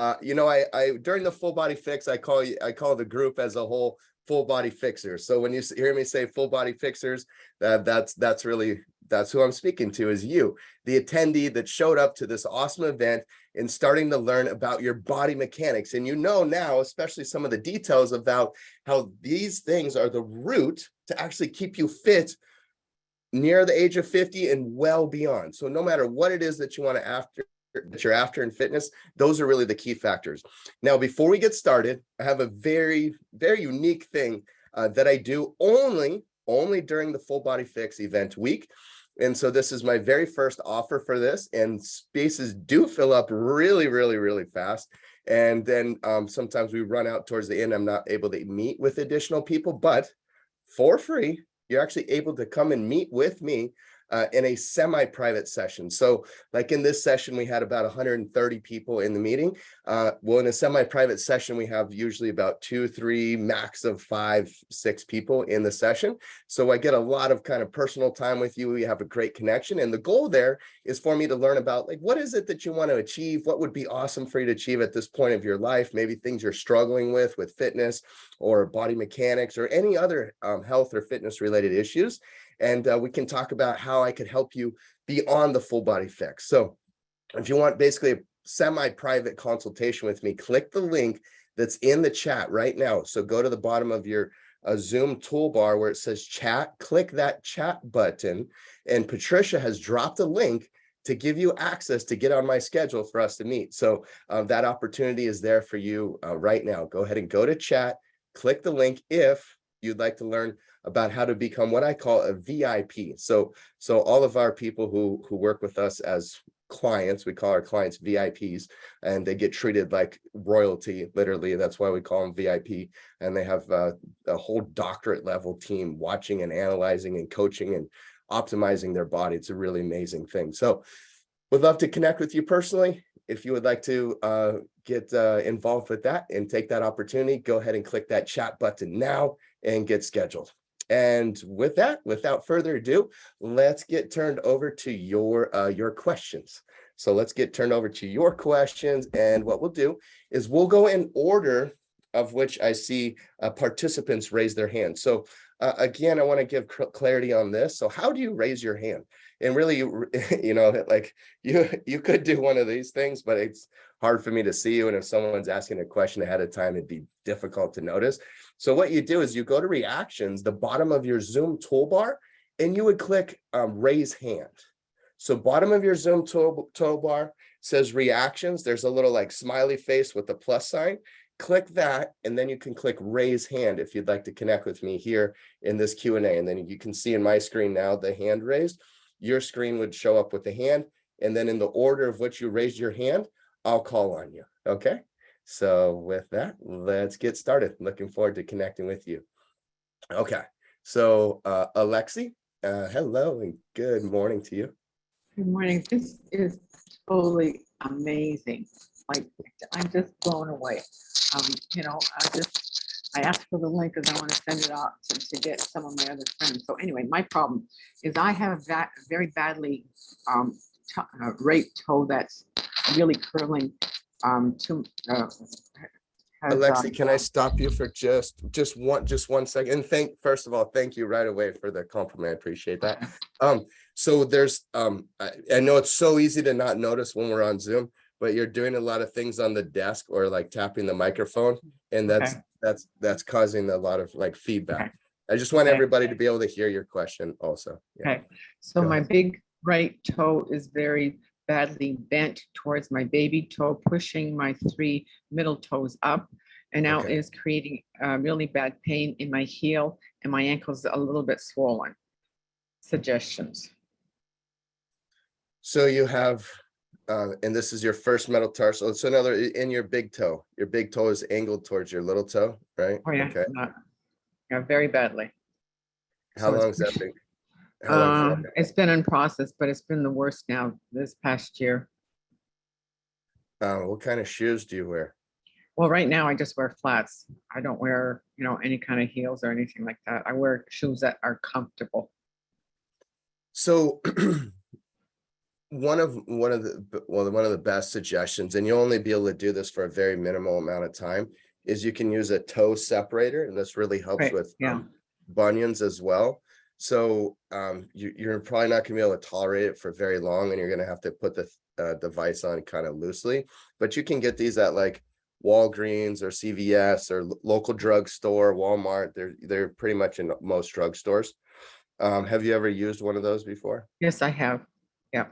I during the full body fix, I call the group as a whole full body fixers. So when you hear me say full body fixers, that's who I'm speaking to, is you, the attendee that showed up to this awesome event and starting to learn about your body mechanics. And you know now, especially some of the details about how these things are the root to actually keep you fit near the age of 50 and well beyond. So no matter what it is that you're after in fitness, those are really the key factors. Now, before we get started, I have a very, very unique thing that I do only during the Full Body Fix event week. And so this is my very first offer for this, and spaces do fill up really, really, really fast. And then sometimes we run out towards the end. I'm not able to meet with additional people, but for free, you're actually able to come and meet with me in a semi-private session. So like in this session, we had about 130 people in the meeting. Well, in a semi-private session, we have usually about 2, 3, max of 5, 6 people in the session. So I get a lot of kind of personal time with you. We have a great connection. And the goal there is for me to learn about, like, what is it that you want to achieve? What would be awesome for you to achieve at this point of your life? Maybe things you're struggling with fitness or body mechanics or any other health or fitness related issues. And we can talk about how I could help you beyond the full body fix. So if you want basically a semi-private consultation with me, click the link that's in the chat right now. So go to the bottom of your Zoom toolbar where it says chat, click that chat button. And Patricia has dropped a link to give you access to get on my schedule for us to meet. So that opportunity is there for you right now. Go ahead and go to chat, click the link if you'd like to learn about how to become what I call a VIP. So all of our people who work with us as clients, we call our clients VIPs, and they get treated like royalty, literally. That's why we call them VIP. And they have a whole doctorate level team watching and analyzing and coaching and optimizing their body. It's a really amazing thing. So would love to connect with you personally. If you would like to get involved with that and take that opportunity, go ahead and click that chat button now and get scheduled. And with that, without further ado, let's get turned over to your questions. So let's get turned over to your questions. And what we'll do is we'll go in order of which I see participants raise their hand. So again, I want to give clarity on this. So how do you raise your hand? And really, you know, like you could do one of these things, but it's hard for me to see you. And if someone's asking a question ahead of time, it'd be difficult to notice. So what you do is you go to reactions, the bottom of your Zoom toolbar, and you would click raise hand. So bottom of your Zoom toolbar says reactions. There's a little like smiley face with the plus sign. Click that, and then you can click raise hand if you'd like to connect with me here in this Q&A. And then you can see in my screen now the hand raised. Your screen would show up with the hand, and then in the order of which you raised your hand, I'll call on you. Okay. So with that, let's get started. Looking forward to connecting with you. Okay. So Alexi, hello and good morning to you. Good morning. This is totally amazing. Like, I'm just blown away. You know, I asked for the link because I want to send it out to get some of my other friends. So anyway, my problem is I have that very badly raped toe that's really curling. Alexi, can I stop you for just 1 second? And first of all, thank you right away for the compliment. I appreciate that. So there's I know it's so easy to not notice when we're on Zoom, but you're doing a lot of things on the desk or like tapping the microphone, and that's causing a lot of like feedback. Okay. I just want everybody to be able to hear your question also. Yeah. Okay. So my big right toe is very badly bent towards my baby toe, pushing my 3 middle toes up, and now is creating really bad pain in my heel, and my ankle's a little bit swollen. Suggestions. So you have, and this is your first metatarsal. So another in your big toe is angled towards your little toe, right? Oh yeah. Okay. Yeah, very badly. How long has that been? It's been in process, but it's been the worst now this past year. What kind of shoes do you wear? Well, right now I just wear flats. I don't wear, you know, any kind of heels or anything like that. I wear shoes that are comfortable. So one of the best suggestions, and you'll only be able to do this for a very minimal amount of time, is you can use a toe separator, and this really helps Right, with yeah. bunions as well. So you're probably not gonna be able to tolerate it for very long, and you're gonna have to put the device on kind of loosely. But you can get these at like Walgreens or CVS or local drugstore, Walmart. They're pretty much in most drugstores. Have you ever used one of those before? Yes, I have. Yeah.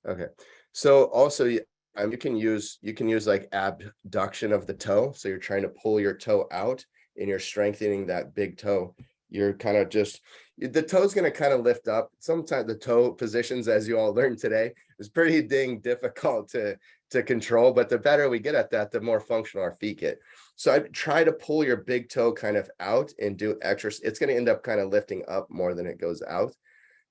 Okay, so also you can use like abduction of the toe. So you're trying to pull your toe out and you're strengthening that big toe. You're kind of just the toe's going to kind of lift up. Sometimes the toe positions, as you all learned today, is pretty dang difficult to control. But the better we get at that, the more functional our feet get. So I try to pull your big toe kind of out and do extra. It's going to end up kind of lifting up more than it goes out.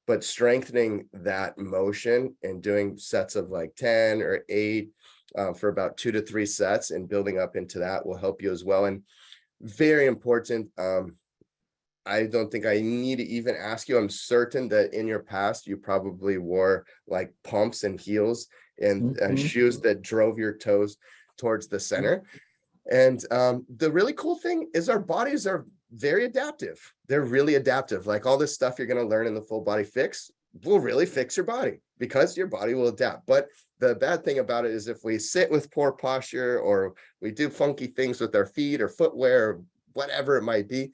But strengthening that motion and doing sets of like 10 or 8 for about 2 to 3 sets and building up into that will help you as well. And very important, I don't think I need to even ask you. I'm certain that in your past, you probably wore like pumps and heels and Mhm. shoes that drove your toes towards the center. And the really cool thing is our bodies are very adaptive. They're really adaptive. Like all this stuff you're going to learn in the full body fix will really fix your body because your body will adapt. But the bad thing about it is if we sit with poor posture or we do funky things with our feet or footwear, or whatever it might be,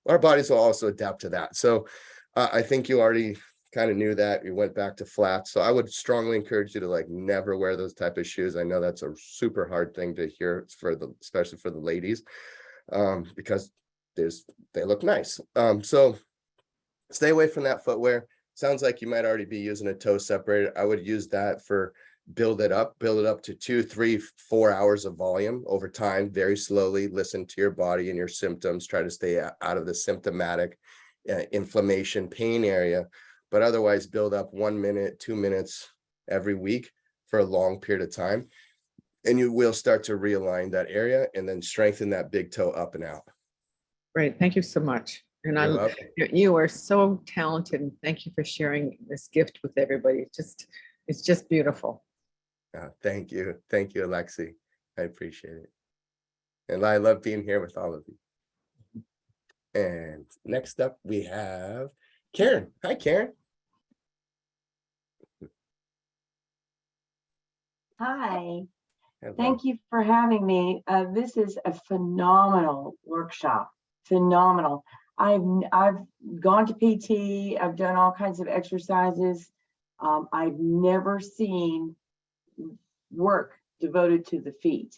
our bodies will also adapt to that. So I think you already kind of knew that. You went back to flats. So I would strongly encourage you to like never wear those type of shoes. I know that's a super hard thing to hear for especially for the ladies, because they look nice. So stay away from that footwear. Sounds like you might already be using a toe separator. I would use that for build it up to 2, 3, 4 hours of volume over time, very slowly. Listen to your body and your symptoms. Try to stay out of the symptomatic inflammation pain area, but otherwise build up 1 minute, 2 minutes every week for a long period of time. And you will start to realign that area and then strengthen that big toe up and out. Great. Thank you so much. And You're welcome. you are so talented. And thank you for sharing this gift with everybody. It's just beautiful. Thank you, Alexi. I appreciate it, and I love being here with all of you. And next up, we have Karen. Hi, Karen. Hi, Hello. thank you for having me. This is a phenomenal workshop, phenomenal. I've gone to PT, I've done all kinds of exercises. I've never seen work devoted to the feet.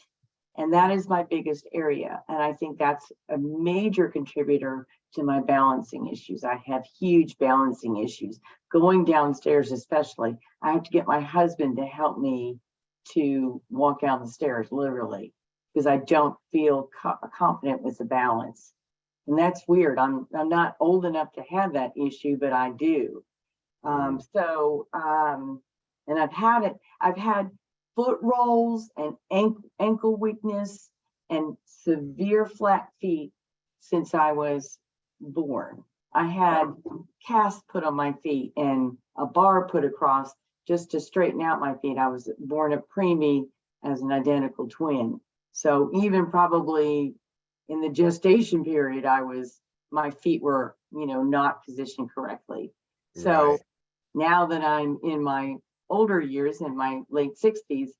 And that is my biggest area. And I think that's a major contributor to my balancing issues. I have huge balancing issues. Going downstairs especially, I have to get my husband to help me to walk down the stairs, literally, because I don't feel confident with the balance. And that's weird. I'm not old enough to have that issue, but I do. And I've had foot rolls and ankle weakness and severe flat feet since I was born. I had casts put on my feet and a bar put across just to straighten out my feet. I was born a preemie as an identical twin. So even probably in the gestation period, my feet were, not positioned correctly. So Right. now that I'm in my older years, in my late 60s,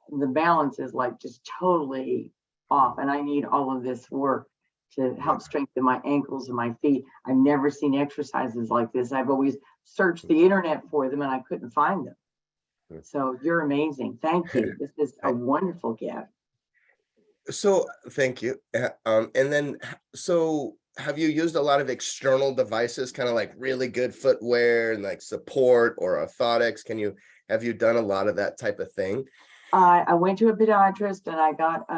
the balance is like just totally off. And I need all of this work to help strengthen my ankles and my feet. I've never seen exercises like this. I've always searched the internet for them and I couldn't find them. So you're amazing. Thank you. This is a wonderful gift. So thank you. And then, so have you used a lot of external devices, kind of like really good footwear and like support or orthotics? Have you done a lot of that type of thing? I went to a podiatrist and I got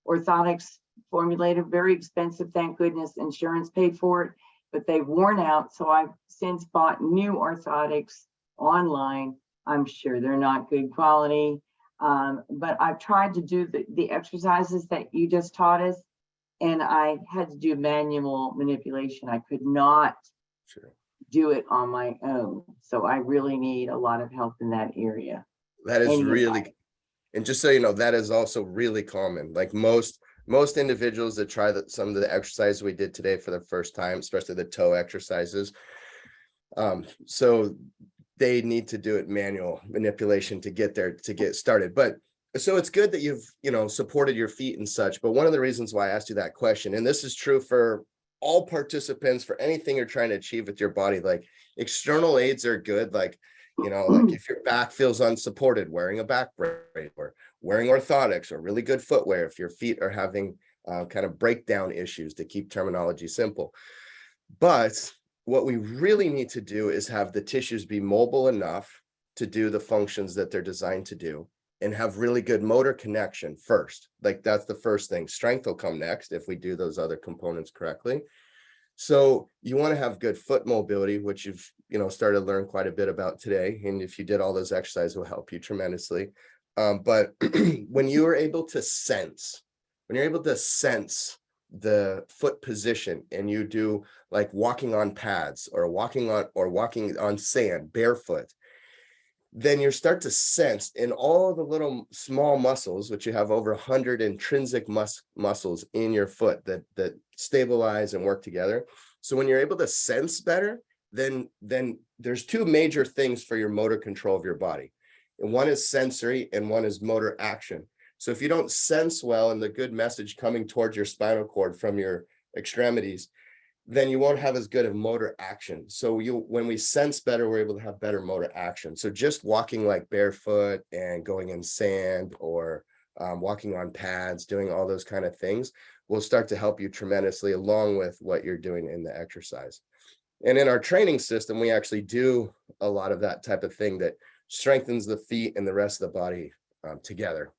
orthotics formulated, very expensive. Thank goodness insurance paid for it, but they've worn out. So I've since bought new orthotics online. I'm sure they're not good quality, but I've tried to do the exercises that you just taught us, and I had to do manual manipulation. I could not do it on my own. So I really need a lot of help in that area. That is Any really, advice? and just so you know, that is also really common. Like most individuals that try some of the exercises we did today for the first time, especially the toe exercises. So they need to do it manual manipulation to get there, to get started. But so it's good that you've, supported your feet and such. But one of the reasons why I asked you that question, and this is true for all participants, for anything you're trying to achieve with your body, like external aids are good. Like, like if your back feels unsupported, wearing a back brace or wearing orthotics or really good footwear, if your feet are having kind of breakdown issues, to keep terminology simple. But what we really need to do is have the tissues be mobile enough to do the functions that they're designed to do, and have really good motor connection first. Like that's the first thing. Strength will come next if we do those other components correctly. So you want to have good foot mobility, which you've, started to learn quite a bit about today. And if you did all those exercises, will help you tremendously. But when you are able to sense, the foot position, and you do like walking on pads or walking on sand barefoot, then you start to sense in all the little small muscles, which you have over 100 intrinsic muscles in your foot that stabilize and work together. So when you're able to sense better, then there's two major things for your motor control of your body. And one is sensory and one is motor action. So if you don't sense well and the good message coming towards your spinal cord from your extremities, then you won't have as good of motor action. So when we sense better, we're able to have better motor action. So just walking like barefoot and going in sand, or walking on pads, doing all those kind of things will start to help you tremendously, along with what you're doing in the exercise. And in our training system, we actually do a lot of that type of thing that strengthens the feet and the rest of the body together.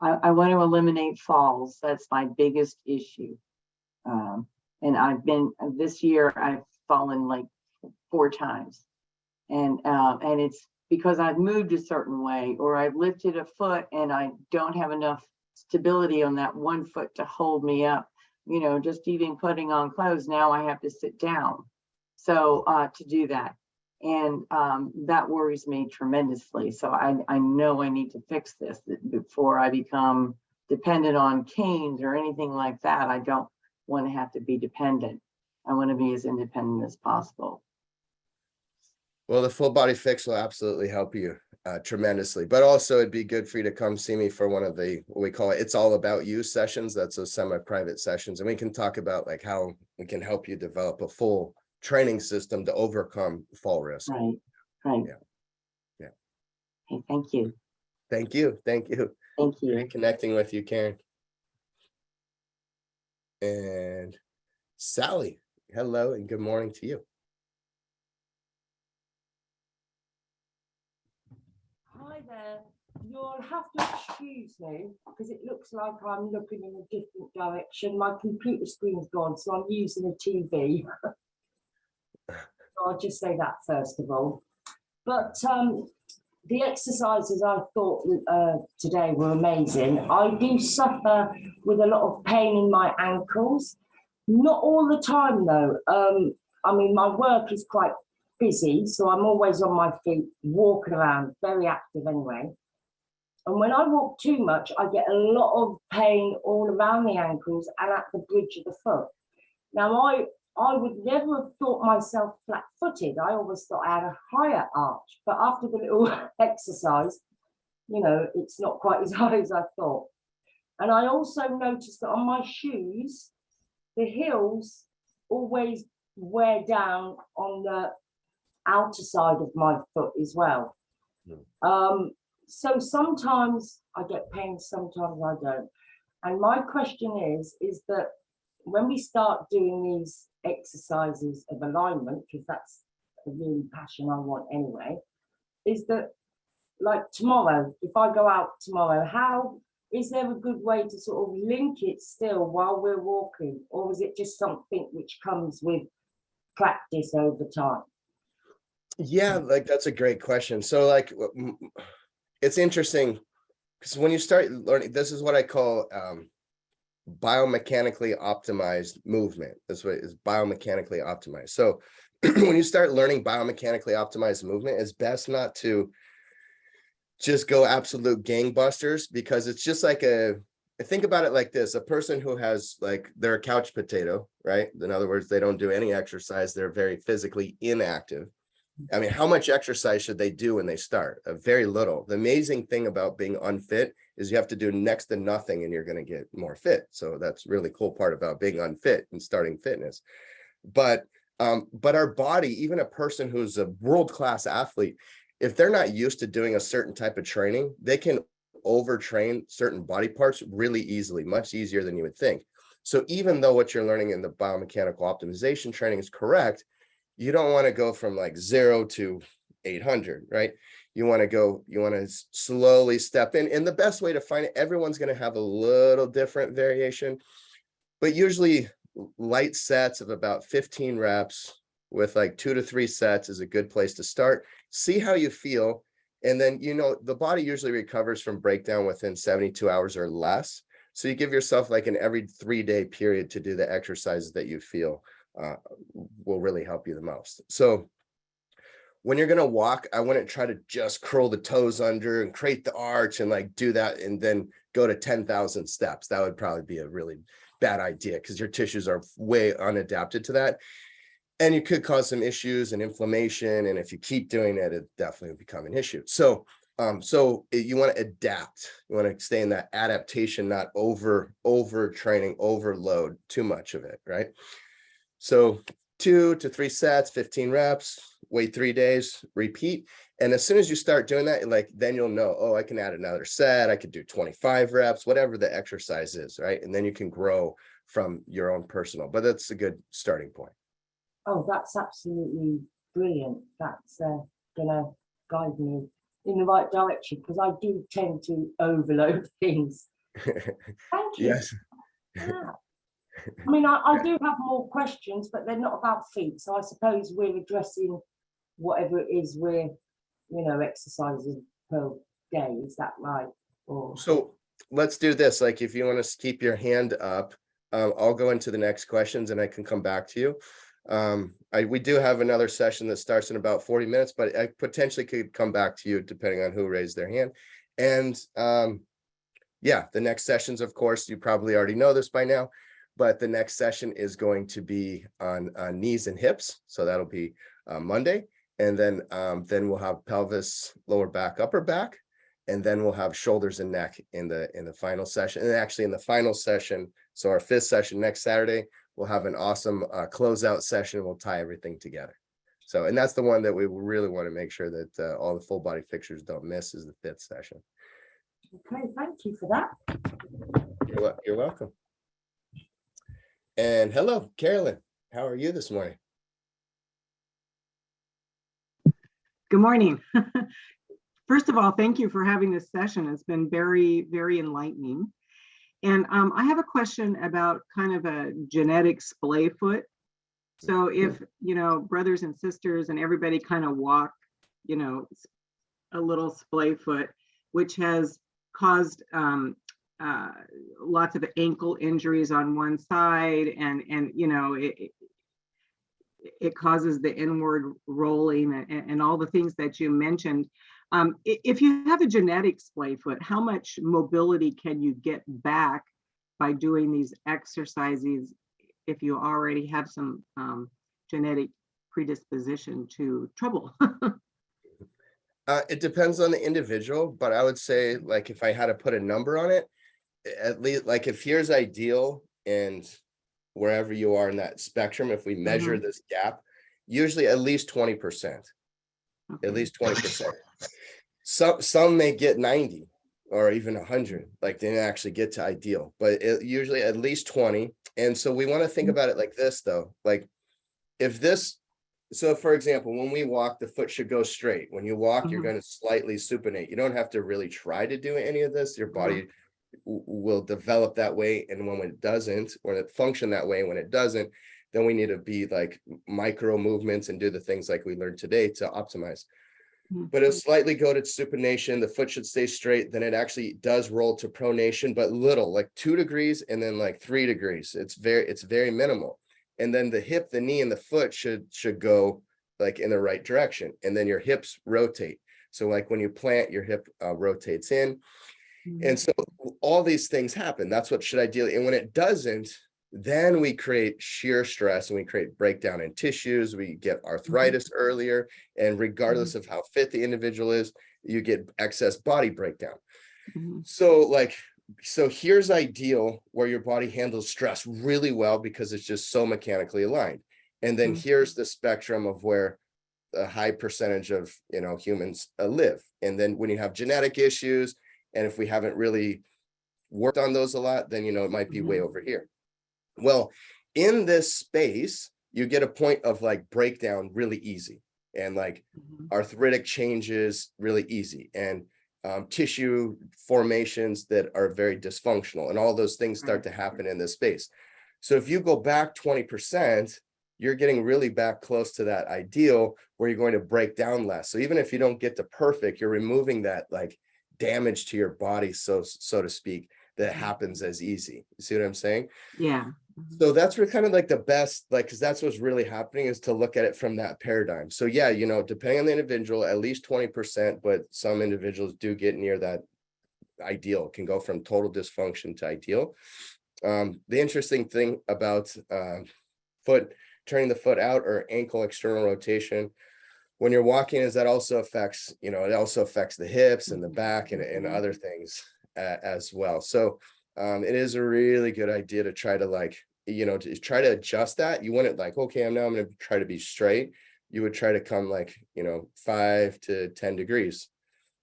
I want to eliminate falls. That's my biggest issue. And this year I've fallen like 4 times. And it's because I've moved a certain way, or I've lifted a foot and I don't have enough stability on that one foot to hold me up. Just even putting on clothes, now I have to sit down. So to do that. And that worries me tremendously. So I know I need to fix this before I become dependent on canes or anything like that. I don't want to have to be dependent. I want to be as independent as possible. Well, the full body fix will absolutely help you tremendously, but also it'd be good for you to come see me for one of the, what we call It's All About You sessions. That's those semi-private sessions. And we can talk about like how we can help you develop a full training system to overcome fall risk. Right. Yeah. Okay, thank you. Thank you. Thank you. Great connecting with you, Karen. And Sally, hello and good morning to you. Hi there. You'll have to excuse me because it looks like I'm looking in a different direction. My computer screen's gone, so I'm using a TV. So I'll just say that first of all. But the exercises I thought today were amazing. I do suffer with a lot of pain in my ankles. Not all the time though. I mean, my work is quite busy, so I'm always on my feet, walking around, very active anyway. And when I walk too much, I get a lot of pain all around the ankles and at the bridge of the foot. Now, I would never have thought myself flat-footed. I always thought I had a higher arch, but after the little exercise, it's not quite as high as I thought. And I also noticed that on my shoes, the heels always wear down on the outer side of my foot as well. So sometimes I get pain, sometimes I don't. And my question is that when we start doing these exercises of alignment, because that's a really passion I want anyway, is that like tomorrow, if I go out tomorrow, is there a good way to sort of link it still while we're walking? Or is it just something which comes with practice over time? Yeah, like that's a great question. So like, it's interesting because when you start learning, this is what I call biomechanically optimized movement. That's what it is, biomechanically optimized. So when you start learning biomechanically optimized movement, it's best not to just go absolute gangbusters, because it's just like think about it like this: a person who has like, they're a couch potato, right? In other words, they don't do any exercise. They're very physically inactive. I mean, how much exercise should they do when they start? Very little. The amazing thing about being unfit is you have to do next to nothing and you're going to get more fit. So that's really cool part about being unfit and starting fitness. But our body, even a person who's a world-class athlete, if they're not used to doing a certain type of training, they can overtrain certain body parts really easily, much easier than you would think. So even though what you're learning in the biomechanical optimization training is correct, you don't want to go from like 0 to 800, right? You want to slowly step in. And the best way to find it, everyone's going to have a little different variation, but usually light sets of about 15 reps with like 2 to 3 sets is a good place to start. See how you feel. And then, the body usually recovers from breakdown within 72 hours or less. So you give yourself like an every 3-day period to do the exercises that you feel will really help you the most. So when you're going to walk, I wouldn't try to just curl the toes under and create the arch and like do that and then go to 10,000 steps. That would probably be a really bad idea, because your tissues are way unadapted to that. And you could cause some issues and inflammation. And if you keep doing it, it definitely will become an issue. So you want to adapt. You want to stay in that adaptation, not over training, overload too much of it, right? So 2 to 3 sets, 15 reps, wait 3 days, repeat. And as soon as you start doing that, like, then you'll know, oh, I can add another set. I could do 25 reps, whatever the exercise is, right? And then you can grow from your own personal, but that's a good starting point. Oh, that's absolutely brilliant. That's gonna guide me in the right direction, because I do tend to overload things. Thank you. Yes. for that. I mean, I do have more questions, but they're not about feet. So I suppose we're addressing whatever it is we're, exercising per day. Is that right? Or So let's do this. Like, if you want to keep your hand up, I'll go into the next questions and I can come back to you. We do have another session that starts in about 40 minutes, but I potentially could come back to you depending on who raised their hand. And yeah, the next sessions, of course, you probably already know this by now, but the next session is going to be on knees and hips. So that'll be Monday. And then we'll have pelvis, lower back, upper back. And then we'll have shoulders and neck in the final session. And actually in the final session, so our 5th session next Saturday, we'll have an awesome closeout session. We'll tie everything together. So, and that's the one that we really want to make sure that all the full body fixtures don't miss, is the 5th session. okay, thank you for that. You're welcome. And hello, Carolyn. How are you this morning? Good morning. First of all, thank you for having this session. It's been very, very enlightening. And I have a question about kind of a genetic splay foot. So if, brothers and sisters and everybody kind of walk, a little splay foot, which has caused lots of ankle injuries on one side, and it causes the inward rolling and all the things that you mentioned. If you have a genetic splay foot, how much mobility can you get back by doing these exercises if you already have some genetic predisposition to trouble? It depends on the individual, but I would say, like, if I had to put a number on it, at least, like, if here's ideal and wherever you are in that spectrum, if we measure this gap, usually at least 20%, at least 20%. Some may get 90 or even 100, like they didn't actually get to ideal, but usually at least 20. And so we want to think about it like this, though. Like, so for example, when we walk, the foot should go straight. When you walk, you're going to slightly supinate. You don't have to really try to do any of this. Your body will develop that way. And when it doesn't, or it function that way, when it doesn't, then we need to be like micro movements and do the things like we learned today to optimize. But it'll slightly go to supination. The foot should stay straight. Then it actually does roll to pronation, but little, like 2 degrees and then like 3 degrees. It's very minimal. and then the hip, the knee, and the foot should go like in the right direction, and then your hips rotate. So like when you plant, your hip rotates in. And so all these things happen. That's what should ideally, and when it doesn't, then we create shear stress and we create breakdown in tissues. We get arthritis earlier, and regardless of how fit the individual is, you get excess body breakdown. Mhm. So here's ideal where your body handles stress really well because it's just so mechanically aligned. And then Mhm. here's the spectrum of where a high percentage of humans live. And then when you have genetic issues, and if we haven't really worked on those a lot, then it might be way over here. Well, in this space, you get a point of like breakdown really easy, and like Mhm. arthritic changes really easy, and tissue formations that are very dysfunctional, and all those things start to happen in this space. So if you go back 20%, you're getting really back close to that ideal where you're going to break down less. So even if you don't get to perfect, you're removing that like damage to your body, so to speak, that happens as easy. You see what I'm saying? Yeah. Mhm. So that's where kind of like the best, like, because that's what's really happening, is to look at it from that paradigm. So yeah, depending on the individual, at least 20%, but some individuals do get near that ideal, can go from total dysfunction to ideal. The interesting thing about turning the foot out, or ankle external rotation, when you're walking, is that also affects, it also affects the hips and the back and other things as well. So it is a really good idea to try to try to adjust that. You wouldn't like, okay, I'm going to try to be straight. You would try to come like, 5 to 10 degrees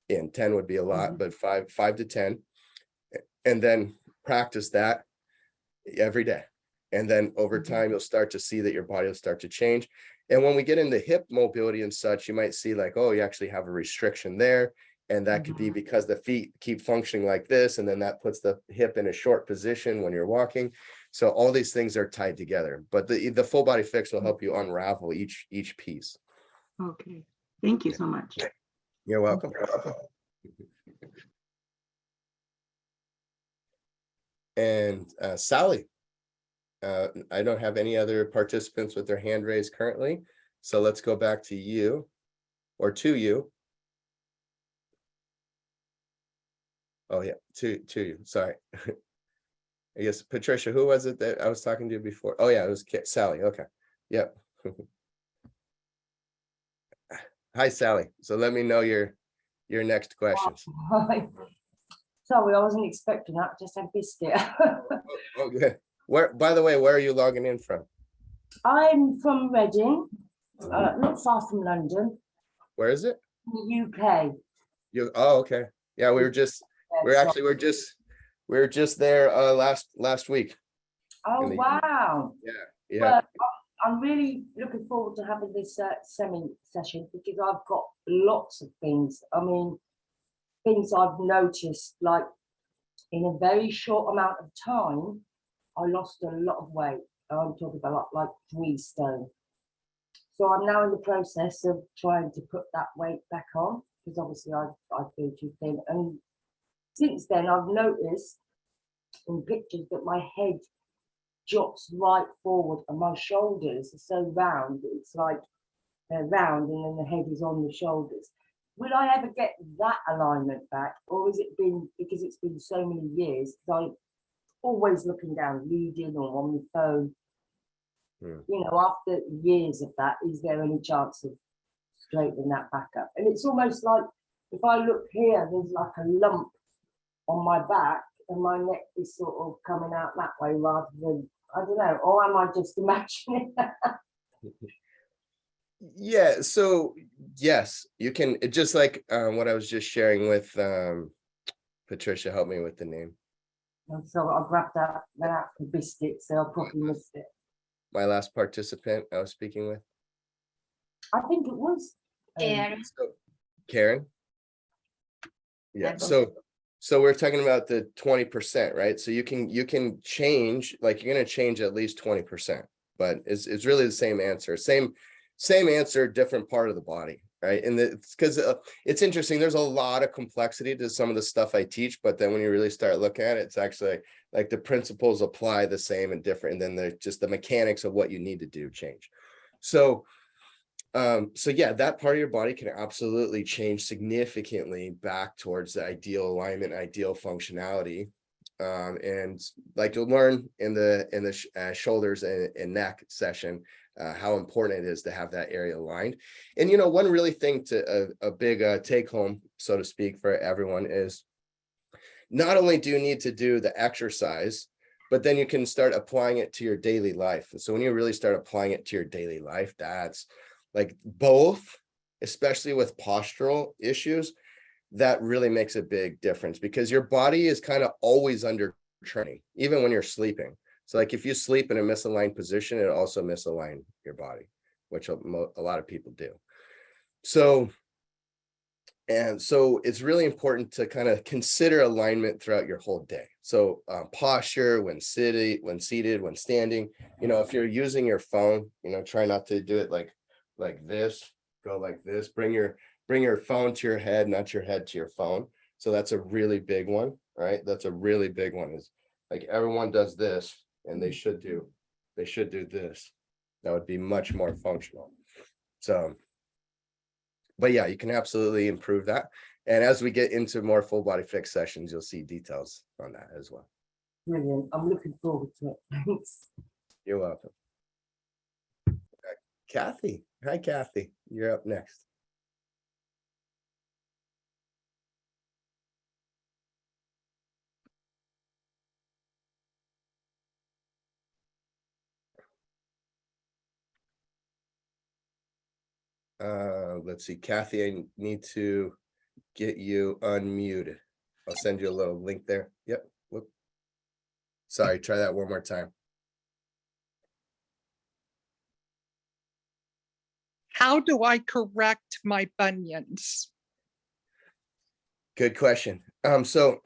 in. 10 would be a lot, but 5 to 10, and then practice that every day. And then over time, you'll start to see that your body will start to change. And when we get into hip mobility and such, you might see like, oh, you actually have a restriction there. And that could be because the feet keep functioning like this, and then that puts the hip in a short position when you're walking. So all these things are tied together, but the full body fix will help you unravel each piece. Okay. Thank you so much. You're welcome. And Sally, I don't have any other participants with their hand raised currently. So let's go back to you, or to you. Oh yeah, to you, sorry. I guess, Patricia, who was it that I was talking to before? Oh yeah, it was Sally, okay, yep. Hi, Sally, so let me know your next questions. Sorry, I wasn't expecting that. Just had biscuit. Oh, good. By the way, where are you logging in from? I'm from Reading, not far from London, Where is it? in the UK. Oh, okay. Yeah, we're just there last week. Oh, in the- wow. Yeah. Well, I'm really looking forward to having this session because I've got lots of things. I mean, things I've noticed, like in a very short amount of time, I lost a lot of weight. I'm talking about like 3 stone. So I'm now in the process of trying to put that weight back on, because obviously I feel too thin. And since then, I've noticed in pictures that my head drops right forward and my shoulders are so round. It's like they're round and then the head is on the shoulders. Will I ever get that alignment back, or has it been because it's been so many years? Because I'm always looking down, reading or on the phone. After years of that, is there any chance of straightening that back up? And it's almost like if I look here, there's like a lump on my back, and my neck is sort of coming out that way rather than, I don't know, or am I just imagining that? Yeah, so yes, you can, just like what I was just sharing with Patricia, help me with the name. And so I grabbed that for biscuits, so I probably missed it. My last participant I was speaking with. I think it was. Karen. Yeah, so we're talking about the 20%, right? So you can change, like you're going to change at least 20%, but it's really the same answer, same answer, different part of the body, right? And it's because it's interesting. There's a lot of complexity to some of the stuff I teach, but then when you really start looking at it, it's actually like the principles apply the same and different, and then just the mechanics of what you need to do change. So so yeah, that part of your body can absolutely change significantly back towards the ideal alignment, ideal functionality. And like you'll learn in the shoulders and neck session, how important it is to have that area aligned. And you know, one really thing to a big take home, so to speak, for everyone is not only do you need to do the exercise, but then you can start applying it to your daily life. And so when you really start applying it to your daily life, that's like both, especially with postural issues, that really makes a big difference because your body is kind of always under training, even when you're sleeping. So like if you sleep in a misaligned position, it also misalign your body, which a lot of people do. So it's really important to kind of consider alignment throughout your whole day. So posture when seated, when standing, you know, if you're using your phone, you know, try not to do it like this, go like this, bring your phone to your head, not your head to your phone. So that's a really big one, right? That's a really big one, is like everyone does this and they should do this. That would be much more functional. So, but yeah, you can absolutely improve that. And as we get into more full body fix sessions, you'll see details on that as well. Brilliant. I'm looking forward to it. Thanks. You're welcome. Kathy. Hi, Kathy. You're up next. Let's see, Kathy, I need to get you unmuted. I'll send you a little link there. Yep. Whoop. Sorry, try that one more time. How do I correct my bunions? Good question. So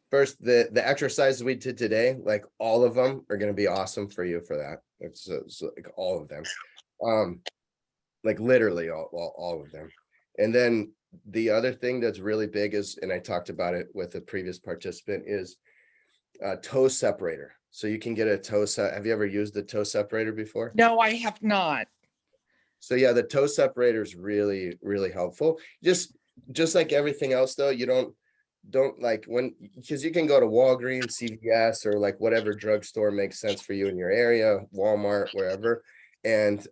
first, the exercises we did today, like all of them are going to be awesome for you for that. It's like all of them. Like literally all of them. And then the other thing that's really big is, and I talked about it with a previous participant, is a toe separator. So you can get a toe set. Have you ever used the toe separator before? No, I have not. So yeah, the toe separator is really, really helpful. Just like everything else though, you don't like because you can go to Walgreens, CVS, or like whatever drugstore makes sense for you in your area, Walmart, wherever. And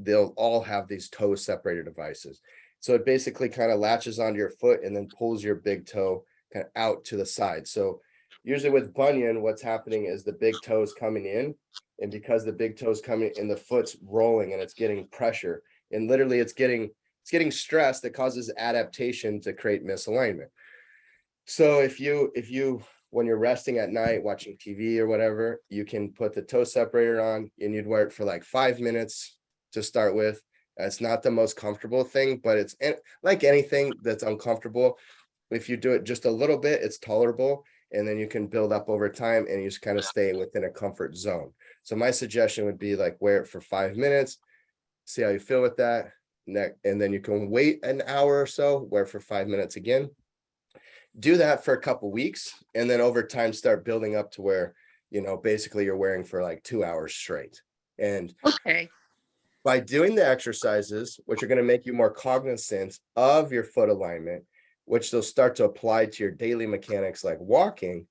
they'll all have these toe separator devices. So it basically kind of latches onto your foot and then pulls your big toe kind of out to the side. So usually with bunion, what's happening is the big toe is coming in, and because the big toe is coming in, the foot's rolling and it's getting pressure, and literally it's getting stress that causes adaptation to create misalignment. So if you when you're resting at night watching TV or whatever, you can put the toe separator on and you'd wear it for like 5 minutes to start with. It's not the most comfortable thing, but it's like anything that's uncomfortable. If you do it just a little bit, it's tolerable, and then you can build up over time and you just kind of stay within a comfort zone. So my suggestion would be like wear it for 5 minutes, see how you feel with that, and then you can wait an hour or so, wear for 5 minutes again. Do that for a couple weeks, and then over time start building up to where, you know, basically you're wearing for like 2 hours straight. And Okay. by doing the exercises, which are going to make you more cognizant of your foot alignment, which they'll start to apply to your daily mechanics like walking,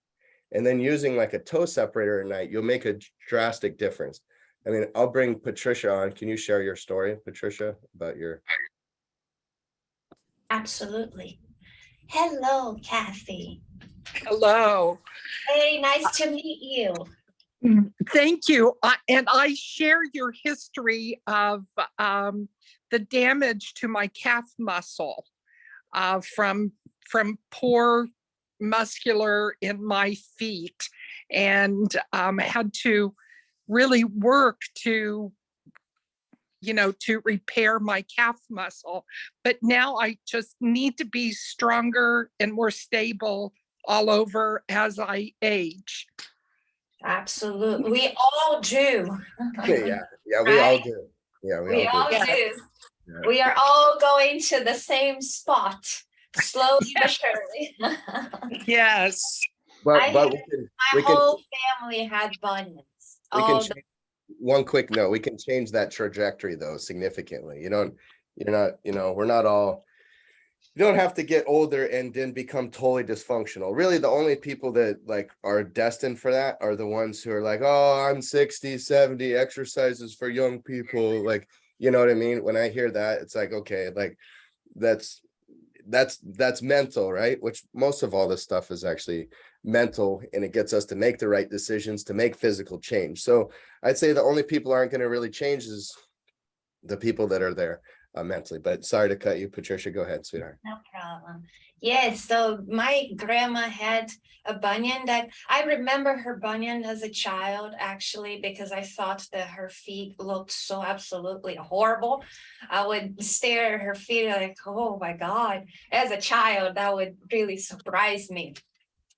and then using like a toe separator at night, you'll make a drastic difference. I mean, I'll bring Patricia on. Can you share your story, Patricia, about your... Absolutely. Hello, Kathy. Hello. Hey, nice to meet you. Thank you. And I share your history of the damage to my calf muscle from poor muscular in my feet, and had to really work to repair my calf muscle. But now I just need to be stronger and more stable all over as I age. Absolutely. We all do. Yeah, we all Right? do. Yeah, We all do. do. We are all going to the same spot, slowly but surely. Yes. I But had- we My can, whole family had bunions. we can All the- change, one quick note, we can change that trajectory though significantly. You're not, we're not all, you don't have to get older and then become totally dysfunctional. Really, the only people that like are destined for that are the ones who are like, oh, I'm 60, 70, exercises for young people. Like, you know what I mean? When I hear that, it's like, okay, like that's mental, right? Which most of all this stuff is actually mental, and it gets us to make the right decisions, to make physical change. So I'd say the only people aren't going to really change is the people that are there mentally. But sorry to cut you, Patricia. Go ahead, sweetheart. No problem. Yes, so my grandma had a bunion that I remember her bunion as a child, actually, because I thought that her feet looked so absolutely horrible. I would stare at her feet like, oh my God. As a child, that would really surprise me.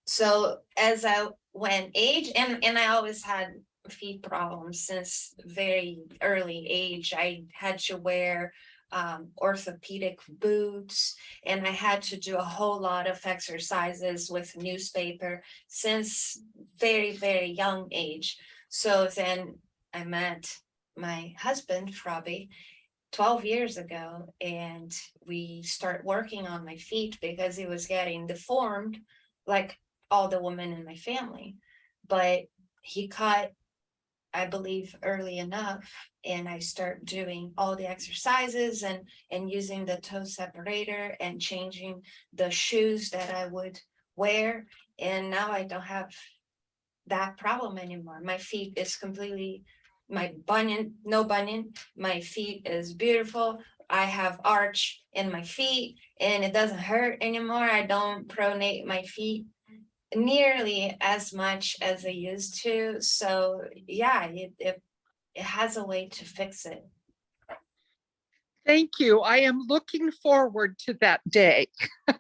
So as I went age, and I always had feet problems since very early age. I had to wear orthopedic boots, and I had to do a whole lot of exercises with newspaper since very young age. So then I met my husband, Robbie, 12 years ago, and we start working on my feet because it was getting deformed like all the women in my family. But he caught, I believe, early enough, and I start doing all the exercises and using the toe separator and changing the shoes that I would wear, and now I don't have that problem anymore. My feet is completely, my bunion, no bunion, my feet is beautiful. I have arch in my feet and it doesn't hurt anymore. I don't pronate my feet nearly as much as I used to. So yeah, it has a way to fix it. Thank you. I am looking forward to that day. Time,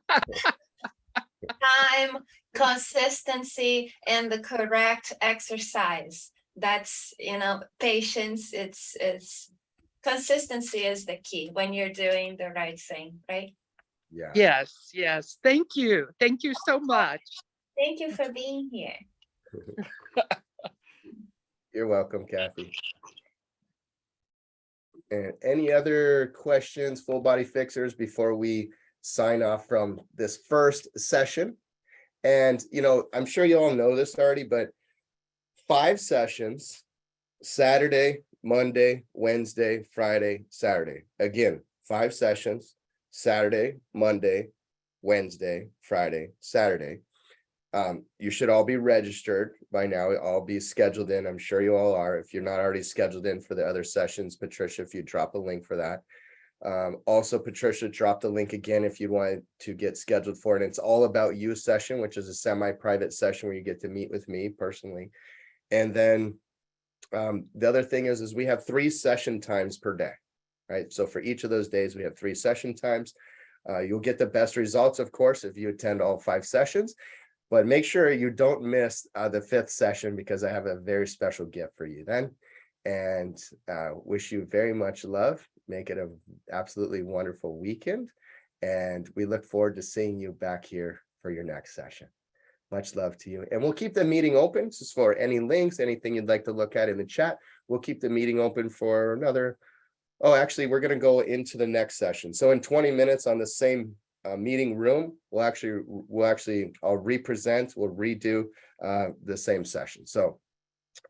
consistency, and the correct exercise. That's, patience. It's consistency is the key when you're doing the right thing, right? Yeah. Yes, yes. Thank you. Thank you so much. Thank you for being here. You're welcome, Kathy. And any other questions, full body fixers, before we sign off from this first session? And, I'm sure you all know this already, but 5 sessions, Saturday, Monday, Wednesday, Friday, Saturday. Again, 5 sessions, Saturday, Monday, Wednesday, Friday, Saturday. You should all be registered by now. All be scheduled in. I'm sure you all are. If you're not already scheduled in for the other sessions, Patricia, if you drop a link for that. Also, Patricia dropped the link again if you want to get scheduled for it. It's all about you session, which is a semi-private session where you get to meet with me personally. And then the other thing is we have 3 session times per day, right? So for each of those days, we have 3 session times. You'll get the best results, of course, if you attend all 5 sessions. But make sure you don't miss the 5th session, because I have a very special gift for you then. And wish you very much love. Make it an absolutely wonderful weekend. And we look forward to seeing you back here for your next session. Much love to you. And we'll keep the meeting open just for any links, anything you'd like to look at in the chat. We'll keep the meeting open for another. Oh, actually, we're going to go into the next session. So in 20 minutes on the same meeting room, we'll actually I'll redo the same session. So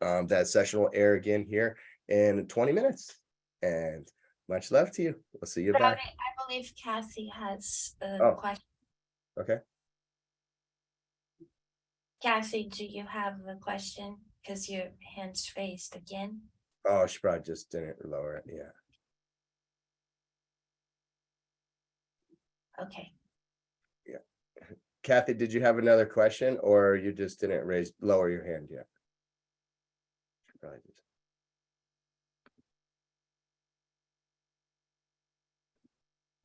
that session will air again here in 20 minutes. And much love to you. We'll see you back. I believe Cassie has a Oh. question. Okay. Cassie, do you have a question? Because your hand's raised again. Oh, she probably just didn't lower it. Yeah. Okay. Kathy, did you have another question, or you just didn't lower your hand yet? She probably just-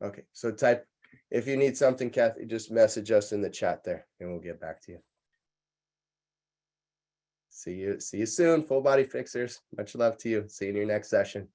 Okay, so if you need something, Kathy, just message us in the chat there and we'll get back to you. See you soon, full body fixers. Much love to you. See you in your next session.